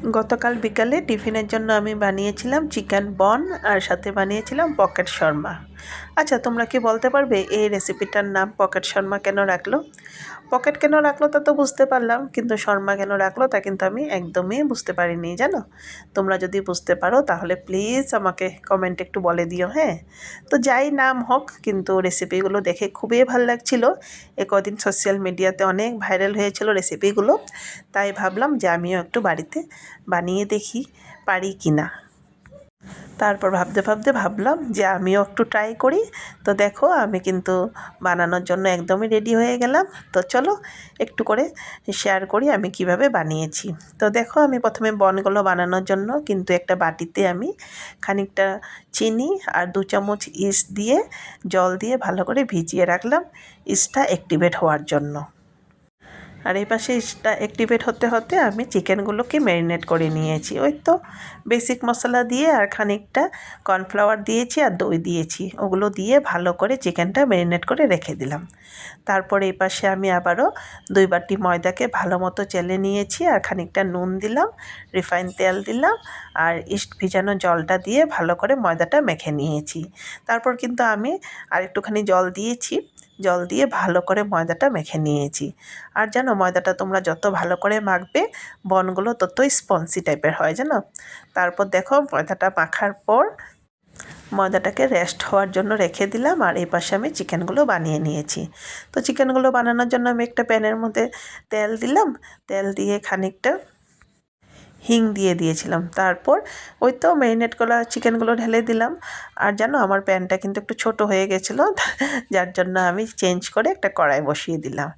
গতকাল বিকালে টিফিনের জন্য আমি বানিয়েছিলাম চিকেন বন আর সাথে বানিয়েছিলাম পকেট শর্মা। আচ্ছা, তোমরা কি বলতে পারবে এই রেসিপিটার নাম পকেট শর্মা কেন রাখলো? পকেট কেন রাখলো তা তো বুঝতে পারলাম, কিন্তু শর্মা কেন রাখলো তা কিন্তু আমি একদমই বুঝতে পারিনি, জানো। তোমরা যদি বুঝতে পারো তাহলে প্লিজ আমাকে কমেন্টে একটু বলে দিও, হ্যাঁ। তো যাই নাম হোক, কিন্তু রেসিপিগুলো দেখে খুবই ভালো লাগছিল। এ কদিন সোশ্যাল মিডিয়াতে অনেক ভাইরাল হয়েছিল রেসিপিগুলো, তাই ভাবলাম যে আমিও একটু বাড়িতে বানিয়ে দেখি পারি কি না। তারপর ভাবতে ভাবতে ভাবলাম যে আমিও একটু ট্রাই করি। তো দেখো, আমি কিন্তু বানানোর জন্য একদমই রেডি হয়ে গেলাম। তো চলো একটু করে শেয়ার করি আমি কিভাবে বানিয়েছি। তো দেখো, আমি প্রথমে বনগুলো বানানোর জন্য কিন্তু একটা বাটিতে আমি খানিকটা চিনি আর 2 চামচ ইস্ট দিয়ে জল দিয়ে ভালো করে ভিজিয়ে রাখলাম ইস্টটা অ্যাক্টিভেট হওয়ার জন্য। আর এই পাশে ইস্টটা অ্যাক্টিভেট হতে হতে আমি চিকেনগুলোকে ম্যারিনেট করে নিয়েছি। ওই তো বেসিক মশলা দিয়ে আর খানিকটা কর্নফ্লাওয়ার দিয়েছি আর দই দিয়েছি, ওগুলো দিয়ে ভালো করে চিকেনটা ম্যারিনেট করে রেখে দিলাম। তারপর এই পাশে আমি আবারও 2 বাটি ময়দাকে ভালো মতো চেলে নিয়েছি আর খানিকটা নুন দিলাম, রিফাইন তেল দিলাম আর ইস্ট ভিজানো জলটা দিয়ে ভালো করে ময়দাটা মেখে নিয়েছি। তারপর কিন্তু আমি আর একটুখানি জল দিয়েছি, জল দিয়ে ভালো করে ময়দাটা মেখে নিয়েছি। আর জানো, ময়দাটা তোমরা যত ভালো করে মাখবে বনগুলো ততই স্পঞ্জি টাইপের হয়, জানো। তারপর দেখো, ময়দাটা মাখার পর ময়দাটাকে রেস্ট হওয়ার জন্য রেখে দিলাম আর এই পাশে আমি চিকেনগুলো বানিয়ে নিয়েছি। তো চিকেনগুলো বানানোর জন্য আমি একটা প্যানের মধ্যে তেল দিলাম, তেল দিয়ে খানিকটা হিং দিয়ে দিয়েছিলাম। তারপর ওই তো ম্যারিনেট করা চিকেনগুলো ঢেলে দিলাম। আর জানো, আমার প্যানটা কিন্তু একটু ছোট হয়ে গেছিলো, যার জন্য আমি চেঞ্জ করে একটা কড়াই বসিয়ে দিলাম।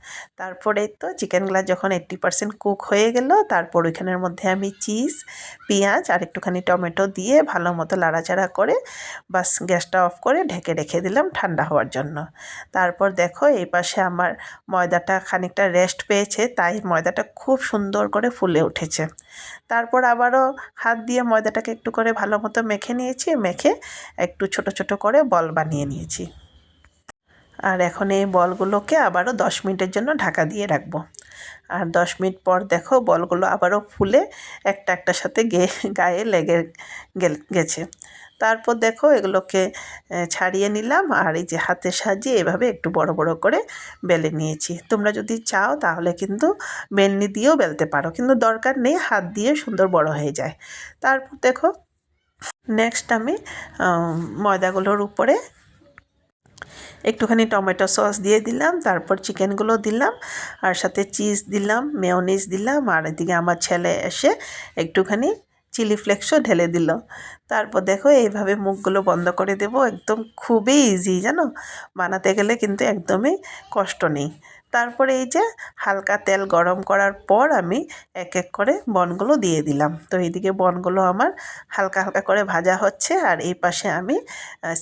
তারপরে তো চিকেনগুলো যখন 80% কুক হয়ে গেল, তারপর ওইখানের মধ্যে আমি চিজ, পেঁয়াজ আর একটুখানি টমেটো দিয়ে ভালো মতো নাড়াচাড়া করে বাস গ্যাসটা অফ করে ঢেকে রেখে দিলাম ঠান্ডা হওয়ার জন্য। তারপর দেখো, এই পাশে আমার ময়দাটা খানিকটা রেস্ট পেয়েছে, তাই ময়দাটা খুব সুন্দর করে ফুলে উঠেছে। তারপর আবারও হাত দিয়ে ময়দাটাকে একটু করে ভালো মতো মেখে নিয়েছি, মেখে একটু ছোট ছোট করে বল বানিয়ে নিয়েছি। আর এখন এই বলগুলোকে আবারও 10 মিনিটের জন্য ঢাকা দিয়ে রাখবো। আর 10 মিনিট পর দেখো, বলগুলো আবারও ফুলে একটা একটার সাথে গায়ে লেগে গেছে। তারপর দেখো, এগুলোকে ছাড়িয়ে নিলাম আর এই যে হাতের সাহায্যে এভাবে একটু বড় বড় করে বেলে নিয়েছি। তোমরা যদি চাও তাহলে কিন্তু বেলনি দিয়েও বেলতে পারো, কিন্তু দরকার নেই, হাত দিয়ে সুন্দর বড় হয়ে যায়। তারপর দেখো, নেক্সট আমি ময়দাগুলোর উপরে একটুখানি টমেটো সস দিয়ে দিলাম, তারপর চিকেনগুলো দিলাম আর সাথে চিজ দিলাম, মেয়োনিজ দিলাম, আর এদিকে আমার ছেলে এসে একটুখানি চিলি ফ্লেক্সও ঢেলে দিল। তারপর দেখো, এইভাবে মুখগুলো বন্ধ করে দেব। একদম খুবই ইজি, জানো, বানাতে গেলে কিন্তু একদমই কষ্ট নেই। তারপরে এই যে হালকা তেল গরম করার পর আমি এক এক করে বনগুলো দিয়ে দিলাম। তো এইদিকে বনগুলো আমার হালকা হালকা করে ভাজা হচ্ছে আর এই পাশে আমি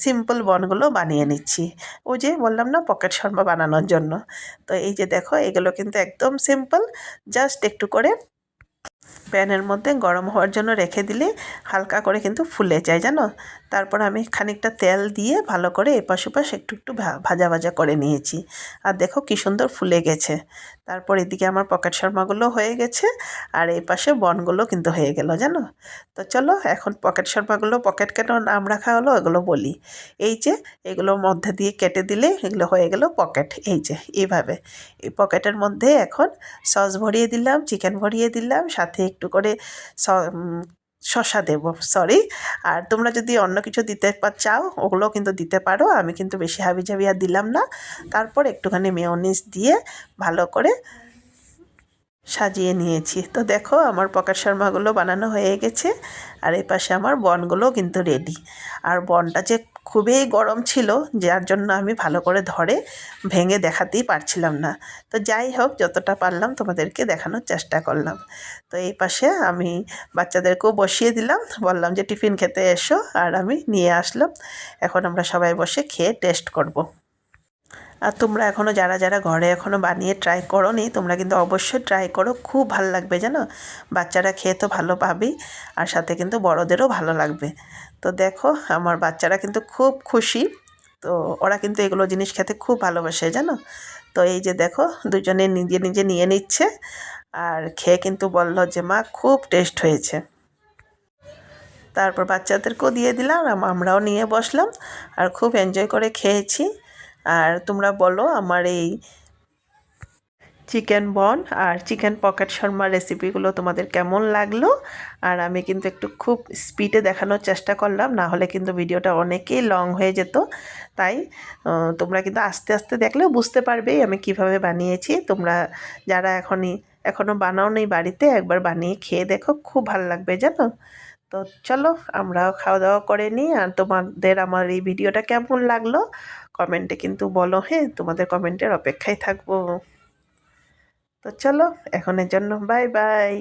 সিম্পল বনগুলো বানিয়ে নিচ্ছি। ওই যে বললাম না, পকেট শর্মা বানানোর জন্য। তো এই যে দেখো, এগুলো কিন্তু একদম সিম্পল, জাস্ট একটু করে প্যানের মধ্যে গরম হওয়ার জন্য রেখে দিলে হালকা করে কিন্তু ফুলে যায়, জানো। তারপর আমি খানিকটা তেল দিয়ে ভালো করে এপাশ ওপাশ একটু একটু ভাজা ভাজা করে নিয়েছি। আর দেখো কি সুন্দর ফুলে গেছে। তারপর এদিকে আমার পকেট শর্মাগুলো হয়ে গেছে আর এই পাশে বনগুলো কিন্তু হয়ে গেল, জানো। তো চলো, এখন পকেট শর্মাগুলো পকেট কেন নাম রাখা হলো এগুলো বলি। এই যে এগুলোর মধ্যে দিয়ে কেটে দিলে এগুলো হয়ে গেল পকেট। এই যে এইভাবে এই পকেটের মধ্যে এখন সস ভরিয়ে দিলাম, চিকেন ভরিয়ে দিলাম, সাথে একটু করে শসা দেব, সরি। আর তোমরা যদি অন্য কিছু দিতে চাও ওগুলো কিন্তু দিতে পারো, আমি কিন্তু বেশি হাবিজাবি আর দিলাম না। তারপর একটুখানি মেয়োনিজ দিয়ে ভালো করে সাজিয়ে নিয়েছি। তো দেখো, আমার পকেট শর্মাগুলো বানানো হয়ে গেছে আর এই পাশে আমার বনগুলো কিন্তু রেডি। আর বনটা যে খুবই গরম ছিল, যার জন্য আমি ভালো করে ধরে ভেঙে দেখাতেই পারছিলাম না। তো যাই হোক, যতটা পারলাম তোমাদেরকে দেখানোর চেষ্টা করলাম। তো এই পাশে আমি বাচ্চাদেরকেও বসিয়ে দিলাম, বললাম যে টিফিন খেতে এসো, আর আমি নিয়ে আসলাম। এখন আমরা সবাই বসে খেয়ে টেস্ট করব। আর তোমরা এখনও যারা যারা ঘরে এখনও বানিয়ে ট্রাই করোনি, তোমরা কিন্তু অবশ্যই ট্রাই করো, খুব ভালো লাগবে, জানো। বাচ্চারা খেয়ে তো ভালো পাবেই আর সাথে কিন্তু বড়োদেরও ভালো লাগবে। তো দেখো, আমার বাচ্চারা কিন্তু খুব খুশি। তো ওরা কিন্তু এগুলো জিনিস খেতে খুব ভালোবাসে, জানো। তো এই যে দেখো, দুজনে নিজে নিজে নিয়ে নিচ্ছে আর খেয়ে কিন্তু বলল যে মা খুব টেস্ট হয়েছে। তারপর বাচ্চাদেরকেও দিয়ে দিলাম, আমরাও নিয়ে বসলাম আর খুব এনজয় করে খেয়েছি। আর তোমরা বলো আমার এই চিকেন বন আর চিকেন পকেট শর্মা রেসিপিগুলো তোমাদের কেমন লাগলো। আর আমি কিন্তু একটু খুব স্পিডে দেখানোর চেষ্টা করলাম, না হলে কিন্তু ভিডিওটা অনেকই লং হয়ে যেত। তাই তোমরা কিন্তু আস্তে আস্তে দেখলেও বুঝতে পারবে আমি কিভাবে বানিয়েছি। তোমরা যারা এখনও বানাওনি বাড়িতে, একবার বানিয়ে খেয়ে দেখো, খুব ভালো লাগবে জানো। তো চলো আমরাও খাওয়া দাওয়া করে নিই। আর তোমাদের আমার এই ভিডিওটা কেমন লাগলো কমেন্টে কিন্তু বলো, হ্যাঁ, তোমাদের কমেন্টের অপেক্ষায় থাকবো। তো চলো এখনের জন্য বাই বাই।